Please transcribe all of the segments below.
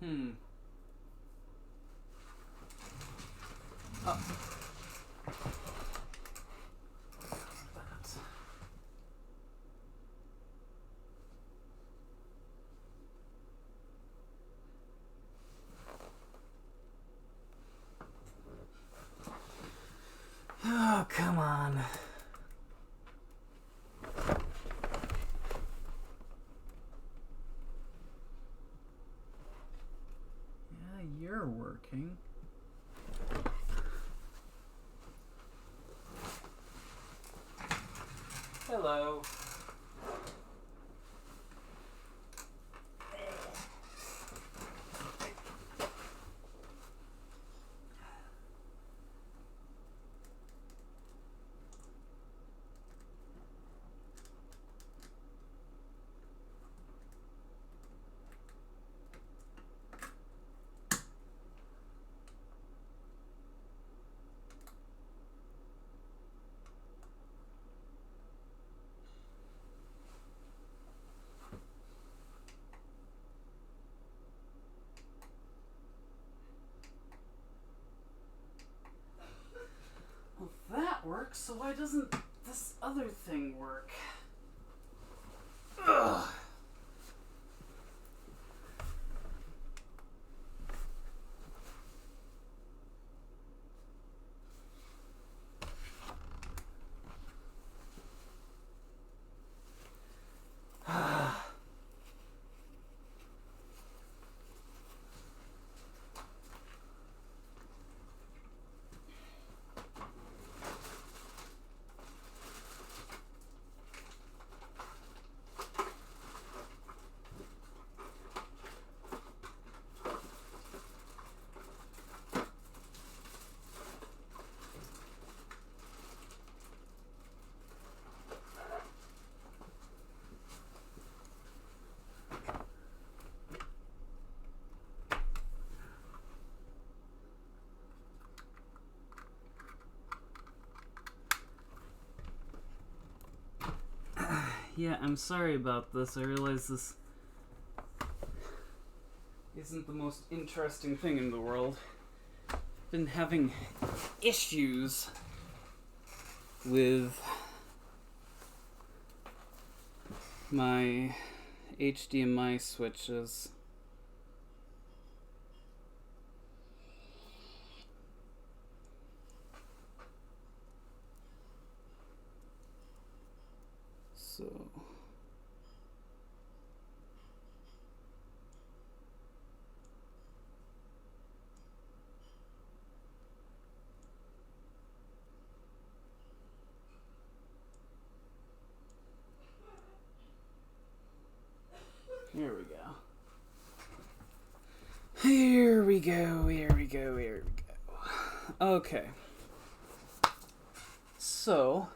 Hmm. Oh. Oh, come on. Yeah, you're working. Hello. Well, that works, so why doesn't this other thing work? Ugh. Yeah, I'm sorry about this. I realize this isn't the most interesting thing in the world. I've been having issues with my HDMI switches. So here we go. Here we go, here we go, here we go. Okay. So,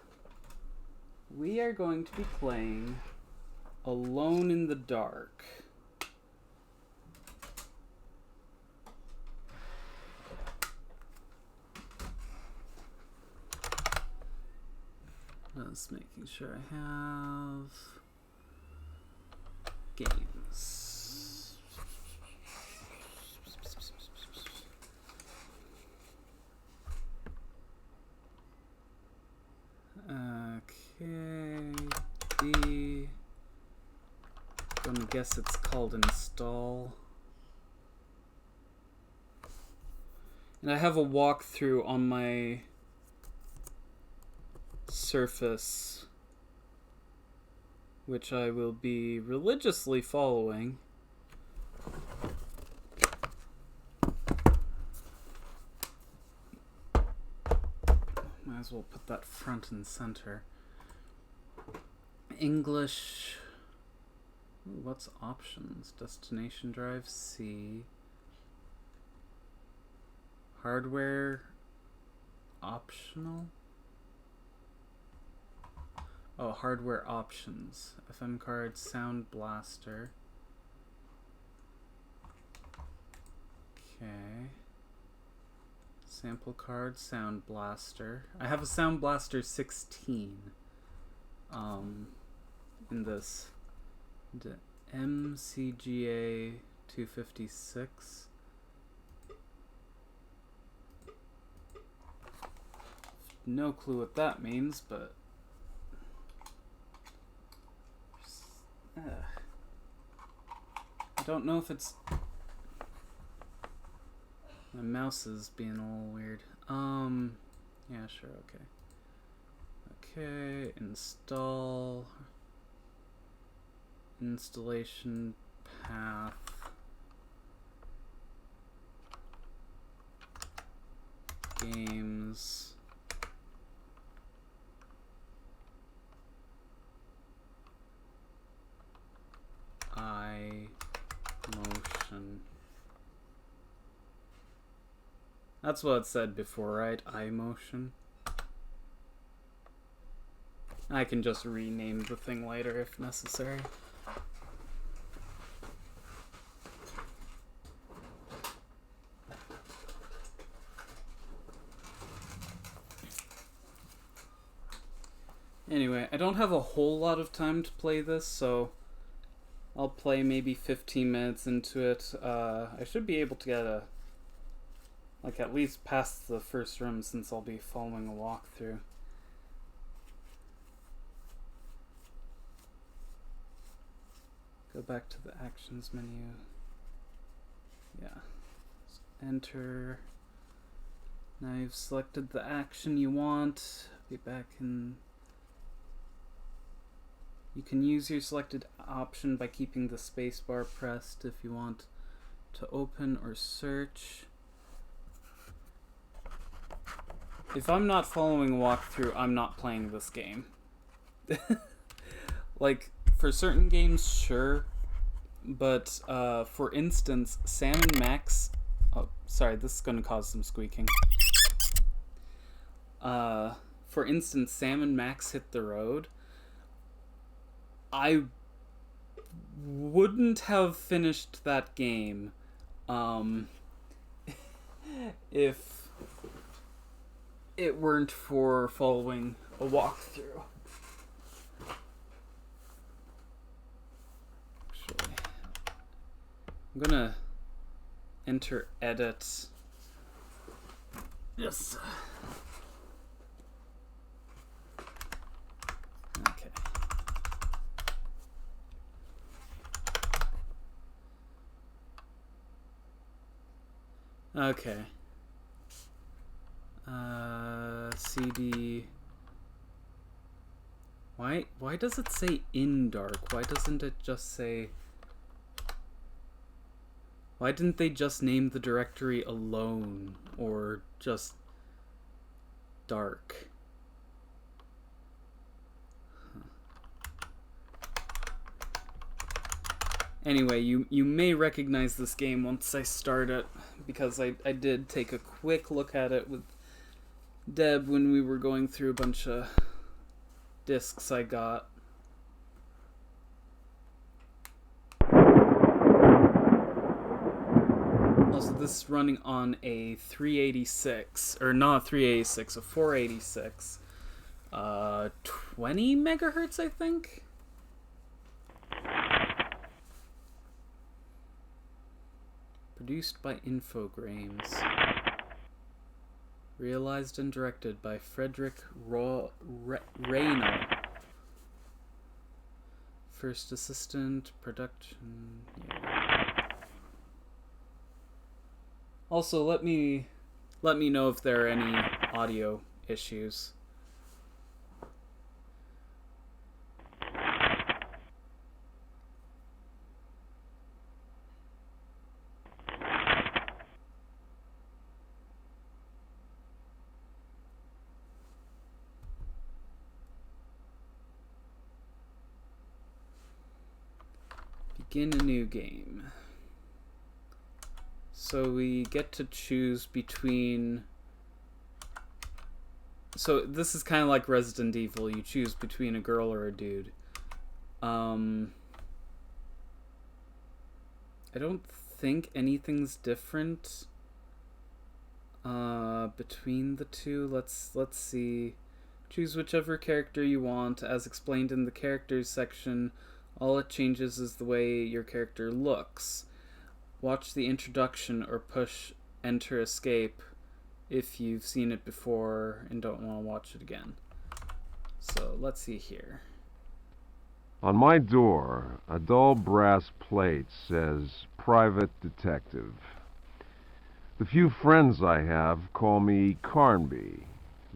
we are going to be playing Alone in the Dark. Just making sure I have games. Okay, D. Gonna guess it's called install. And I have a walkthrough on my Surface, which I will be religiously following. Might as well put that front and center. English. Ooh, what's options? Destination drive C. Hardware optional. Oh, hardware options. FM card, Sound Blaster. Okay. Sample card, Sound Blaster. I have a Sound Blaster 16. In this. The MCGA 256. No clue what that means, but I don't know if it's... My mouse is being all weird. Yeah, sure, okay. Okay, installation path. Games. iMotion. That's what it said before, right? iMotion. I can just rename the thing later if necessary. Anyway, I don't have a whole lot of time to play this, so I'll play maybe 15 minutes into it. I should be able to get at least past the first room, since I'll be following a walkthrough. Go back to the actions menu. Yeah. Just enter. Now you've selected the action you want. Be back in... You can use your selected option by keeping the spacebar pressed if you want to open or search. If I'm not following a walkthrough, I'm not playing this game. Like, for certain games, sure. But, for instance, Sam and Max... Oh, sorry, this is going to cause some squeaking. For instance, Sam and Max Hit the Road. I wouldn't have finished that game if it weren't for following a walkthrough. Actually, I'm gonna enter edit. Yes. Okay. Okay. CD. Why does it say in dark? Why doesn't it just say... Why didn't they just name the directory alone or just dark? Anyway, you may recognize this game once I start it, because I did take a quick look at it with Deb when we were going through a bunch of discs I got. Also, this is running on a 386, or not a 386, a 486, 20 megahertz, I think? Produced by Infogrames. Realized and directed by Frederick Reynaud. First assistant, production... Yeah. Also, let me know if there are any audio issues. Begin a new game. So we get to choose between... So this is kind of like Resident Evil. You choose between a girl or a dude. I don't think anything's different between the two. Let's see. Choose whichever character you want. As explained in the characters section, all it changes is the way your character looks. watch the introduction or push enter escape if you've seen it before and don't want to watch it again. So let's see here. On my door, a dull brass plate says Private Detective. The few friends I have call me Carnby.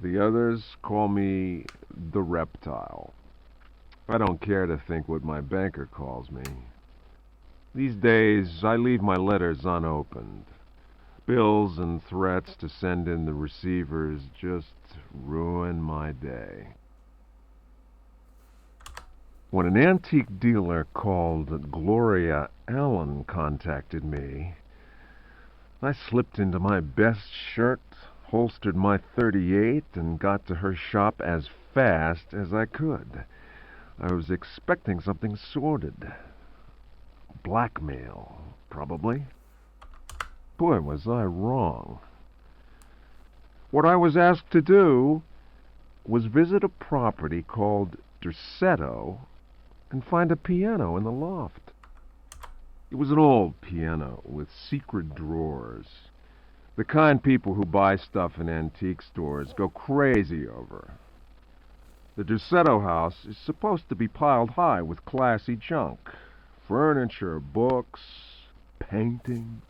The others call me the Reptile. I don't care to think what my banker calls me. These days, I leave my letters unopened. Bills and threats to send in the receivers just ruin my day. When an antique dealer called Gloria Allen contacted me, I slipped into my best shirt, holstered my .38, and got to her shop as fast as I could. I was expecting something sordid. Blackmail, probably. Boy, was I wrong. What I was asked to do was visit a property called Derceto and find a piano in the loft. It was an old piano with secret drawers. The kind people who buy stuff in antique stores go crazy over. The Derceto house is supposed to be piled high with classy junk. Furniture, books, paintings.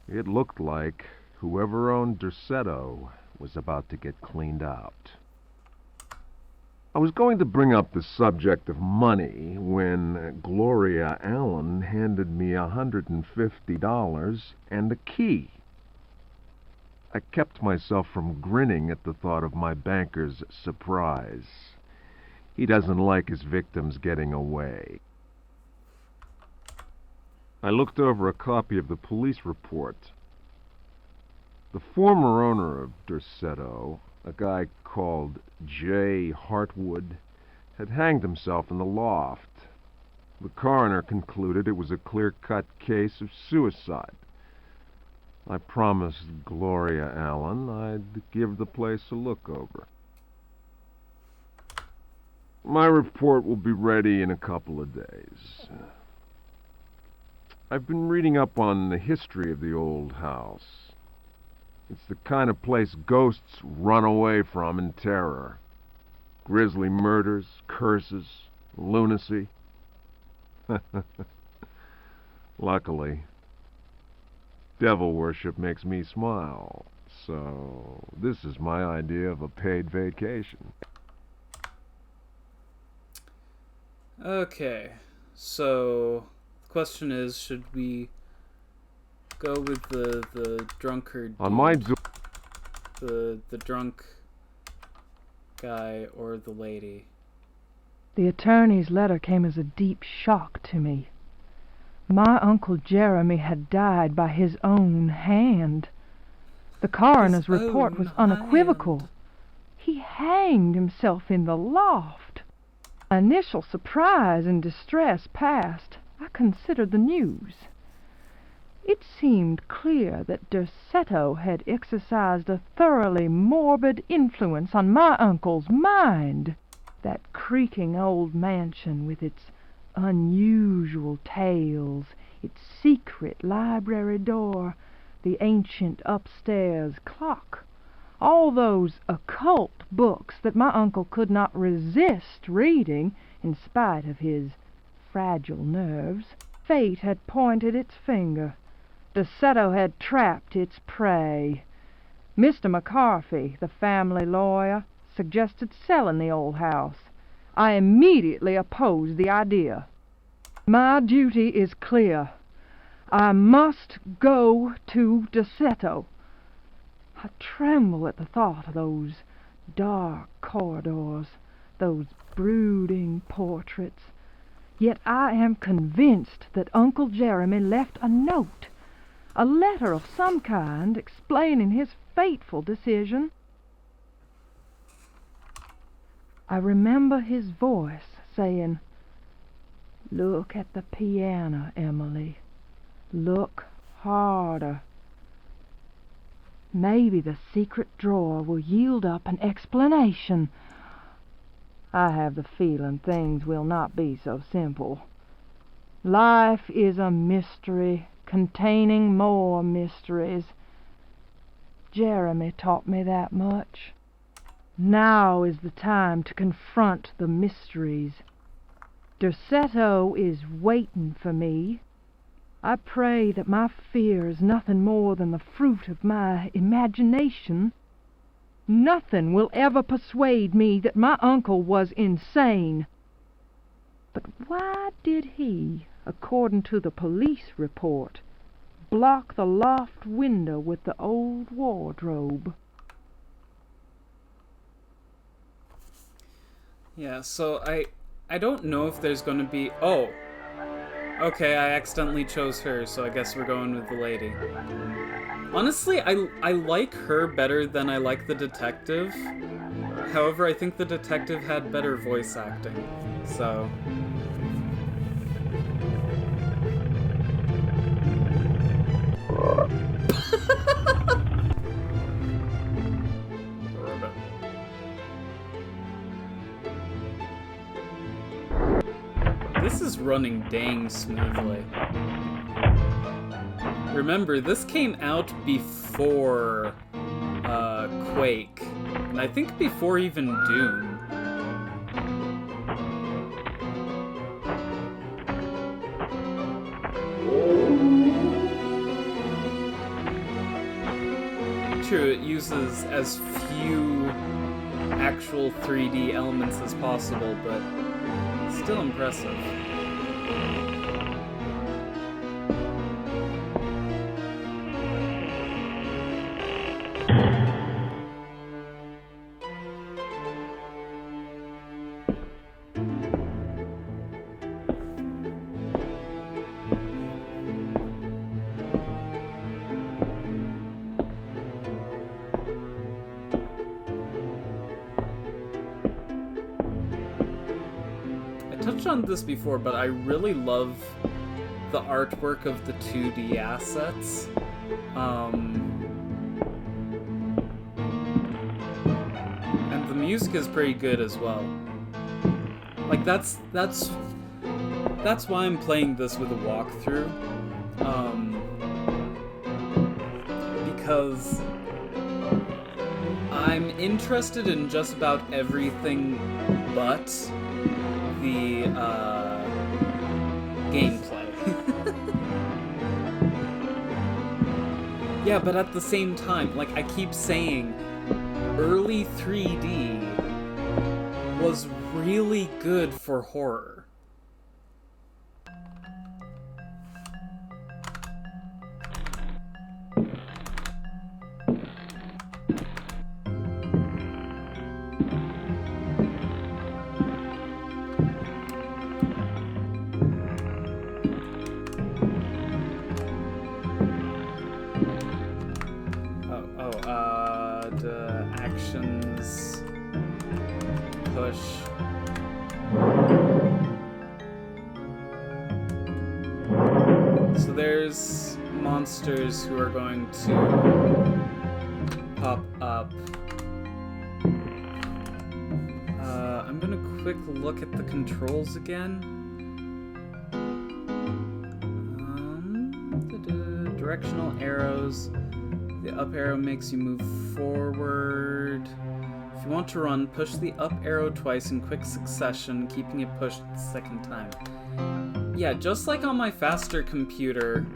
It looked like whoever owned Derceto was about to get cleaned out. I was going to bring up the subject of money when Gloria Allen handed me $150 and a key. I kept myself from grinning at the thought of my banker's surprise. He doesn't like his victims getting away. I looked over a copy of the police report. The former owner of Derceto, a guy called J. Hartwood, had hanged himself in the loft. The coroner concluded it was a clear-cut case of suicide. I promised Gloria Allen I'd give the place a look over. My report will be ready in a couple of days. I've been reading up on the history of the old house. It's the kind of place ghosts run away from in terror. Grisly murders, curses, lunacy. Luckily, devil worship makes me smile, so this is my idea of a paid vacation. Okay, so the question is, should we go with the drunkard On my dude, the drunk guy, or the lady? The attorney's letter came as a deep shock to me. My Uncle Jeremy had died by his own hand. The coroner's report was unequivocal. He hanged himself in the loft. Initial surprise and distress past, I considered the news. It seemed clear that Derceto had exercised a thoroughly morbid influence on my uncle's mind. That creaking old mansion with its unusual tales, its secret library door, the ancient upstairs clock, all those occult books that my uncle could not resist reading in spite of his fragile nerves. Fate had pointed its finger. Derceto had trapped its prey. Mr. McCarthy, the family lawyer, suggested selling the old house. I immediately opposed the idea. My duty is clear. I must go to Derceto. I tremble at the thought of those dark corridors, those brooding portraits. Yet I am convinced that Uncle Jeremy left a note, a letter of some kind explaining his fateful decision. I remember his voice saying, "Look at the piano, Emily. Look harder. Maybe the secret drawer will yield up an explanation. I have the feeling things will not be so simple. Life is a mystery containing more mysteries. Jeremy taught me that much. Now is the time to confront the mysteries. Derceto is waiting for me. I pray that my fear is nothing more than the fruit of my imagination. Nothing will ever persuade me that my uncle was insane. But why did he, according to the police report, block the loft window with the old wardrobe? Yeah, so I don't know if there's gonna be... Oh! Okay, I accidentally chose her, so I guess we're going with the lady. Honestly, I like her better than I like the detective. However, I think the detective had better voice acting, so... This is running dang smoothly. Remember, this came out before Quake, and I think before even Doom. True, it uses as few actual 3D elements as possible, but still impressive. Touched on this before, but I really love the artwork of the 2D assets. And the music is pretty good as well. Like that's why I'm playing this with a walkthrough. Because I'm interested in just about everything but the gameplay. Yeah, but at the same time, like I keep saying, early 3D was really good for horror. The actions push. So there's monsters who are going to pop up. I'm gonna quick look at the controls again. Directional arrows. The up arrow makes you move forward. If you want to run, push the up arrow twice in quick succession, keeping it pushed the second time. Yeah, just like on my faster computer.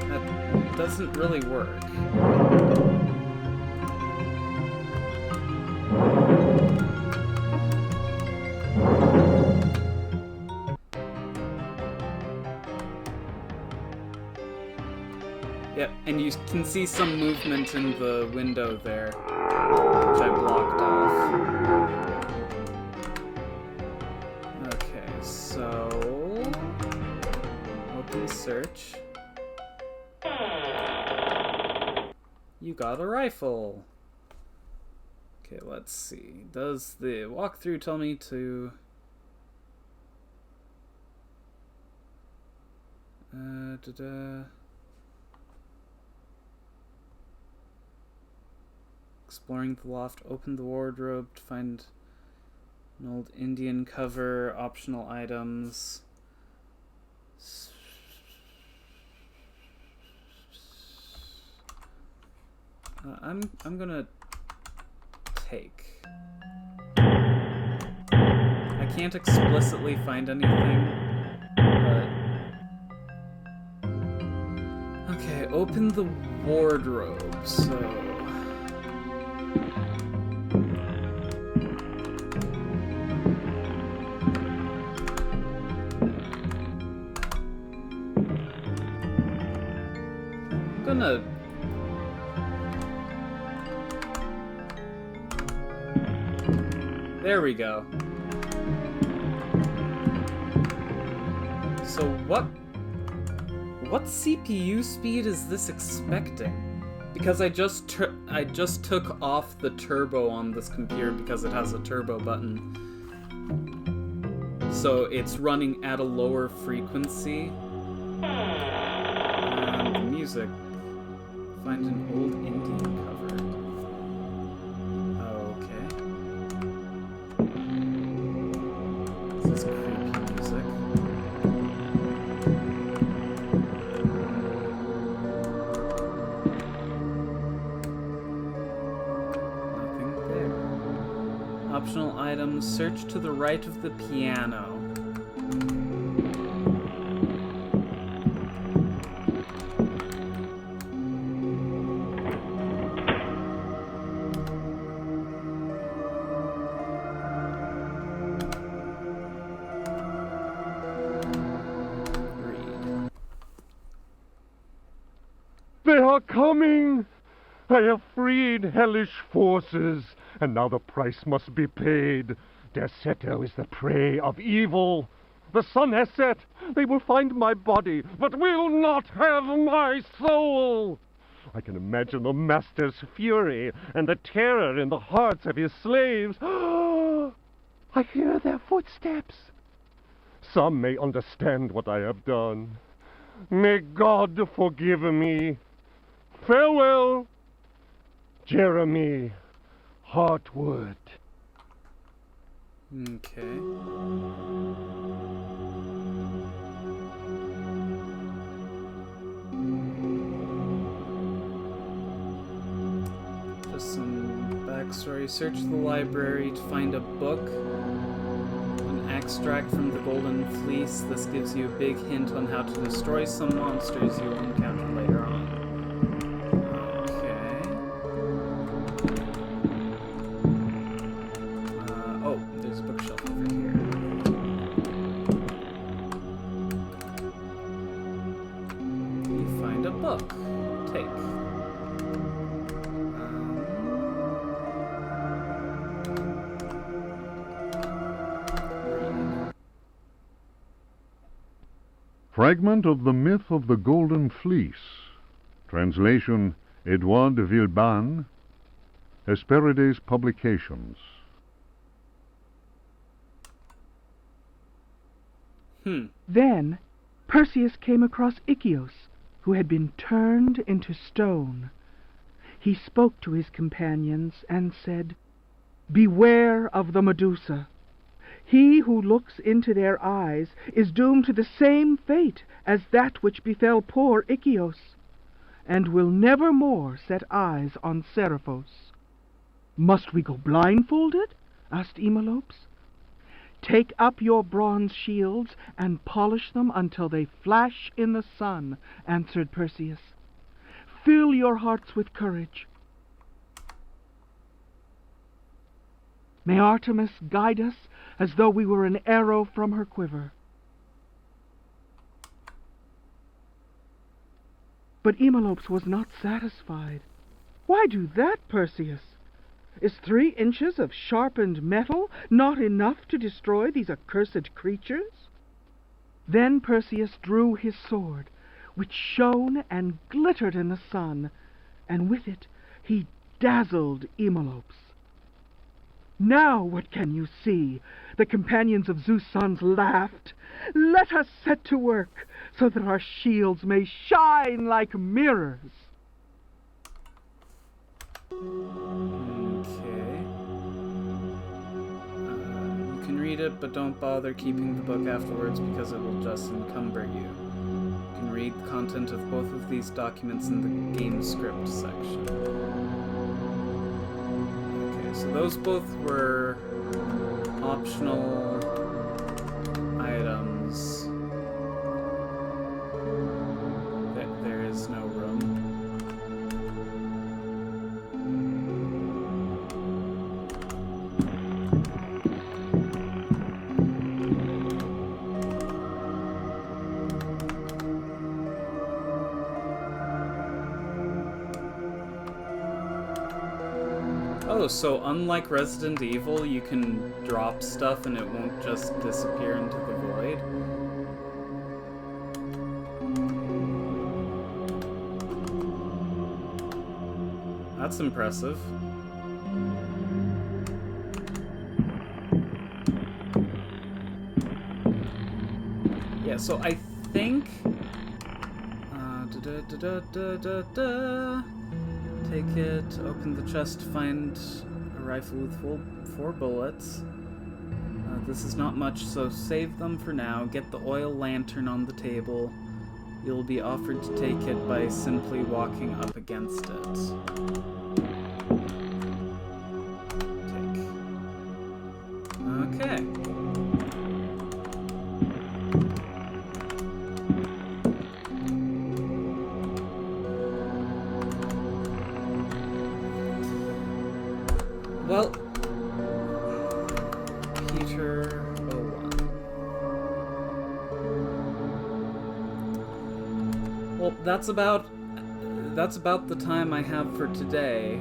That doesn't really work. Yep, and you can see some movement in the window there, which I blocked off. Okay, so... open search. You got a rifle! Okay, let's see. Does the walkthrough tell me to... exploring the loft, open the wardrobe to find an old Indian cover, optional items. I'm gonna take. I can't explicitly find anything, but okay. Open the wardrobe. So. I'm gonna. There we go. So what CPU speed is this expecting? Because I just took off the turbo on this computer because it has a turbo button. So it's running at a lower frequency. And the music. Find an old Indian cover. Okay. This is creepy music. Nothing there. Optional items. Search to the right of the piano. They are coming! I have freed hellish forces, and now the price must be paid. Derceto is the prey of evil. The sun has set. They will find my body, but will not have my soul. I can imagine the master's fury and the terror in the hearts of his slaves. I hear their footsteps. Some may understand what I have done. May God forgive me. Farewell, Jeremy Hartwood. Okay. Just some backstory. Search the library to find a book. An extract from the Golden Fleece. This gives you a big hint on how to destroy some monsters you will encounter later on. Fragment of the Myth of the Golden Fleece. Translation Edouard de Villeban. Hesperides Publications. Then Perseus came across Ichios, who had been turned into stone. He spoke to his companions and said, "Beware of the Medusa. He who looks into their eyes is doomed to the same fate as that which befell poor Ichios, and will never more set eyes on Seriphos." "Must we go blindfolded?" asked Eumolpus. "Take up your bronze shields and polish them until they flash in the sun," answered Perseus. "Fill your hearts with courage. May Artemis guide us as though we were an arrow from her quiver." But Eumolpus was not satisfied. "Why do that, Perseus? Is 3 inches of sharpened metal not enough to destroy these accursed creatures?" Then Perseus drew his sword, which shone and glittered in the sun, and with it he dazzled Eumolpus. "Now what can you see?" the companions of Zeus' sons laughed. "Let us set to work, so that our shields may shine like mirrors." Okay. You can read it, but don't bother keeping the book afterwards because it will just encumber you. You can read the content of both of these documents in the game script section. Okay, so those both were optional items. There is no room. Oh, so unlike Resident Evil, you can drop stuff and it won't just disappear into the void? That's impressive. Yeah, so I think... Take it, open the chest to find a rifle with 4 bullets. This is not much, so save them for now. Get the oil lantern on the table. You'll be offered to take it by simply walking up against it. Take. Okay. Well, Peter 01. Well, that's about the time I have for today.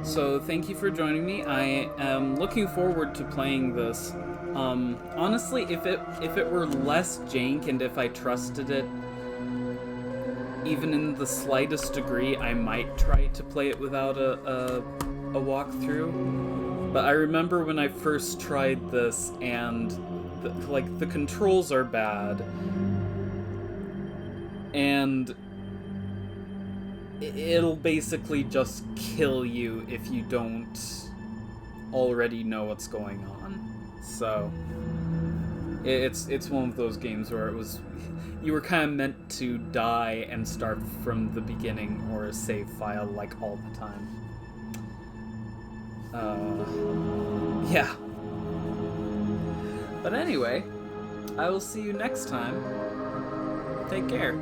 So thank you for joining me. I am looking forward to playing this. Honestly, if it were less jank and if I trusted it even in the slightest degree, I might try to play it without a walkthrough. But I remember when I first tried this, and the controls are bad, and it'll basically just kill you if you don't already know what's going on. So it's one of those games where you were kind of meant to die and start from the beginning or a save file like all the time. Yeah. But anyway, I will see you next time. Take care.